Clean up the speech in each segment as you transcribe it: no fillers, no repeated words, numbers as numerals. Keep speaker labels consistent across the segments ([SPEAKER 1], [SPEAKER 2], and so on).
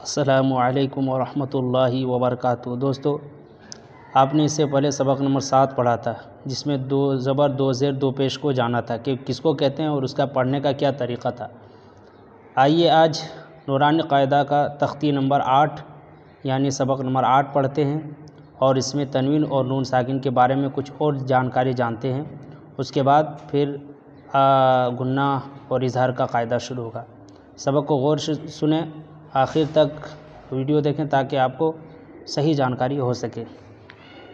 [SPEAKER 1] السلام علیکم ورحمۃ اللہ وبرکاتہ۔ دوستو، آپ نے اس سے پہلے سبق نمبر 7 پڑھا تھا، جس میں 2 زبر 2 زیر 2 پیش کو جانا تھا کہ کس کو کہتے ہیں اور اس کا پڑھنے کا کیا طریقہ تھا۔ آئیے آج نورانی قاعدہ کا تختی نمبر 8 یعنی سبق نمبر 8 پڑھتے ہیں اور اس میں تنوین اور نون ساکن کے بارے میں کچھ اور جانکاری جانتے ہیں۔ اس کے بعد پھر غنہ اور اظہار کا قاعدہ شروع ہوگا۔ سبق کو غور سے سنیں، آخر تک ویڈیو دیکھیں تاکہ آپ کو صحیح جانکاری ہو سکے۔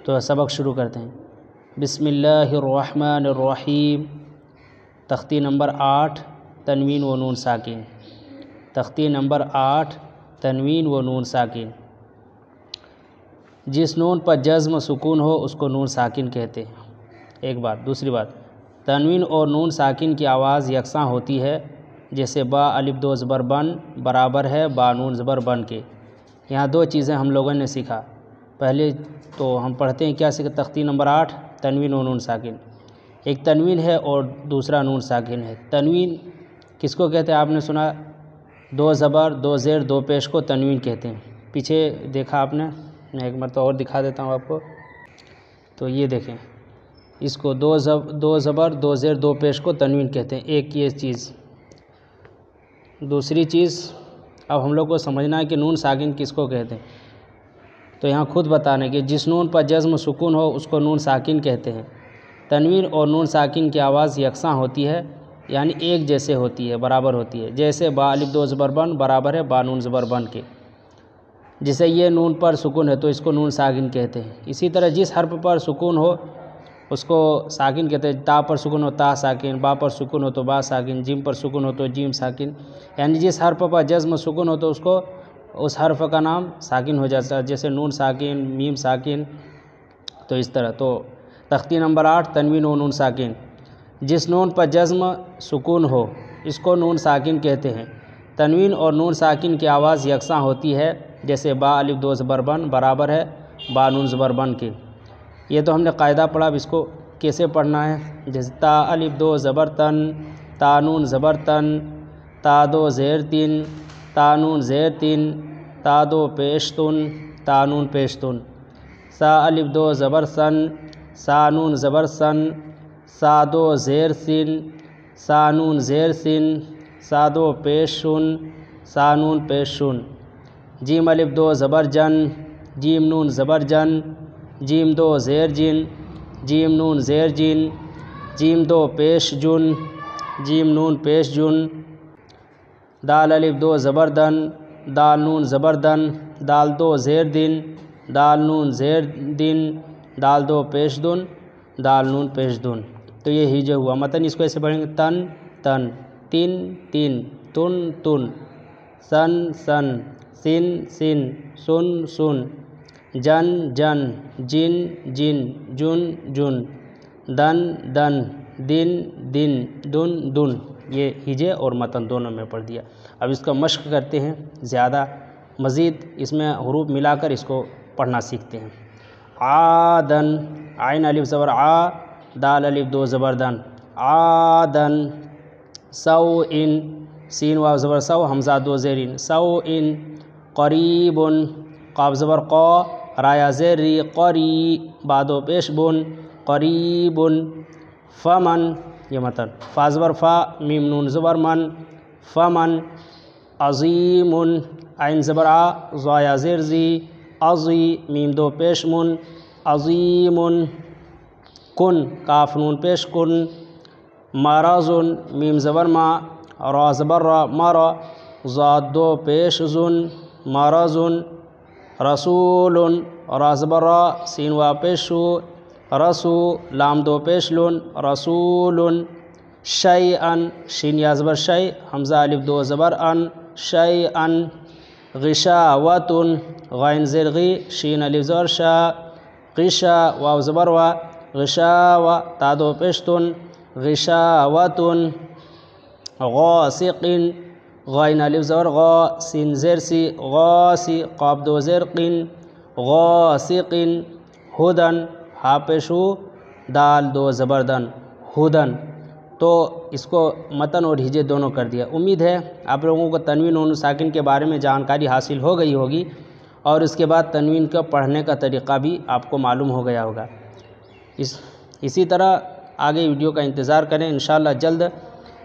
[SPEAKER 1] تو سبق شروع کرتے ہیں۔ بسم اللہ الرحمن الرحیم۔ تختی نمبر 8 تنوین و نون ساکن۔ تختی نمبر 8 تنوین و نون ساکن۔ جس نون پر جزم سکون ہو اس کو نون ساکن کہتے ہیں۔ ایک بات۔ دوسری بات، تنوین اور نون ساکن کی آواز یکساں ہوتی ہے، جیسے با الف 2 زبر بن برابر ہے با نون زبر بن کے۔ یہاں 2 چیزیں ہم لوگوں نے سیکھا۔ پہلے تو ہم پڑھتے ہیں کیا سیکھا؟ تختی نمبر 8 تنوین و نون ساکن۔ ایک تنوین ہے اور دوسرا نون ساکن ہے۔ تنوین کس کو کہتے ہیں؟ آپ نے سنا 2 زبر 2 زیر 2 پیش کو تنوین کہتے ہیں۔ پیچھے دیکھا آپ نے، میں ایک مرتبہ اور دکھا دیتا ہوں آپ کو۔ تو یہ دیکھیں، اس کو 2 زبر 2 زیر 2 پیش کو تنوین کہتے ہیں۔ ایک یہ چیز۔ دوسری چیز، اب ہم لوگ کو سمجھنا ہے کہ نون ساکن کس کو کہتے ہیں۔ تو یہاں خود بتانے کہ جس نون پر جزم سکون ہو اس کو نون ساکن کہتے ہیں۔ تنوین اور نون ساکن کی آواز یکساں ہوتی ہے، یعنی ایک جیسے ہوتی ہے، برابر ہوتی ہے، جیسے با الف 2 زبر بن برابر ہے با نون زبر بن کے۔ جسے یہ نون پر سکون ہے تو اس کو نون ساکن کہتے ہیں۔ اسی طرح جس حرف پر سکون ہو اس کو ساکن کہتے ہیں۔ تا پر سکون ہو تا ساکن، با پر سکون ہو تو با ساکن، جیم پر سکون ہو تو جیم ساکن، یعنی جس حرف پر جزم سکون ہو تو اس حرف کا نام ساکن ہو جاتا ہے، جیسے نون ساکن، میم ساکن۔ تو اس طرح تو تختی نمبر 8 تنوین و نون ساکن۔ جس نون پر جزم سکون ہو اس کو نون ساکن کہتے ہیں۔ تنوین اور نون ساکن کی آواز یکساں ہوتی ہے، جیسے با الف 2 زبر بن برابر ہے با نون زبر بن کے۔ یہ تو ہم نے قاعدہ پڑھا، اب اس کو کیسے پڑھنا ہے؟ جیسے تا الف 2 زبر تن، تا نون زبر تن، تا 2 زیر 3، تا نون زیر 3، تا 2 پیش تن، تا نون پیش تن۔ سا الف 2 زبر سن، سا نون زبر سن، سا 2 زیر سن، سا نون زیر سن، سا 2 پیش سن، سا نون پیش سن۔ جیم الف 2 زبر جن، جیم نون زبر جن، جیم 2 زیر جن، جیم نون زیر جن، جیم 2 پیش جن، جیم نون پیش جن۔ دال الف 2 زبر دن، دال نون زبر دن، دال 2 زیر دن، دال نون زیر دن، دال 2 پیش دن، دال نون پیش دن۔ تو یہ ہجے ہوا متن۔ اس کو ایسے پڑھیں گے: تن تن، تن تن، تن تن، سن سن، سن سن، سن سن، جن جن، جن جن، جن جن، دن دن، دن دن، دن دن۔ یہ ہجے اور متن دونوں میں پڑھ دیا۔ اب اس کا مشق کرتے ہیں زیادہ، مزید اس میں حروف ملا کر اس کو پڑھنا سیکھتے ہیں۔ عادن، عین الف زبر آ، دال الف 2 زبر دن، عادن۔ سوءن، سین واو زبر سو، حمزہ 2 زیرین، سوءن۔ قریب، قاف زبر قا، رایا زیر ری، قری، با 2 پیش بن، قریب۔ فمن، یہ متن۔ فا زبر فا، میم نون زبر من، فمن۔ عظیم، عین زبر آ، زایا زیر زی، عظی، میم 2 پیش من، عظیم۔ کن، کاف نون پیش کن۔ مرض، میم زبر ما، را زبر را، مرا، زاد 2 پیش زن، مرض۔ رسول، را زبر را، سین وا پیش شو، رسو، لام 2 پیش لن، رسول۔ شیئا، شین یا زبر شی، حمزہ الف 2 زبر ان، شیئا۔ غشاوۃ، غین زیر غی، شین الف زبر شا، غشا، واو زبر وا، غشاوہ، تا 2 پیش تن، غشاوۃ۔ غاسق، غین الف زبر غا، سین زیر سی، غاسی، قاف 2 زیر قن، غاسق۔ ہدن، ہا پیش ہو، دال 2 زبر دن، ہدن۔ تو اس کو متن اور ہجے دونوں کر دیا۔ امید ہے آپ لوگوں کو تنوین اور نون ساکن کے بارے میں جانکاری حاصل ہو گئی ہوگی، اور اس کے بعد تنوین کا پڑھنے کا طریقہ بھی آپ کو معلوم ہو گیا ہوگا۔ اسی طرح آگے ویڈیو کا انتظار کریں، انشاءاللہ جلد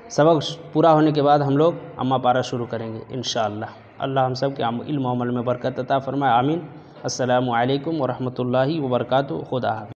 [SPEAKER 1] سبق پورا ہونے کے بعد ہم لوگ اما پارہ شروع کریں گے انشاءاللہ۔ اللہ ہم سب کے علم و عمل میں برکت عطا فرمائے، آمین۔ السلام علیکم ورحمۃ اللہ وبرکاتہ۔ خدا حافظ۔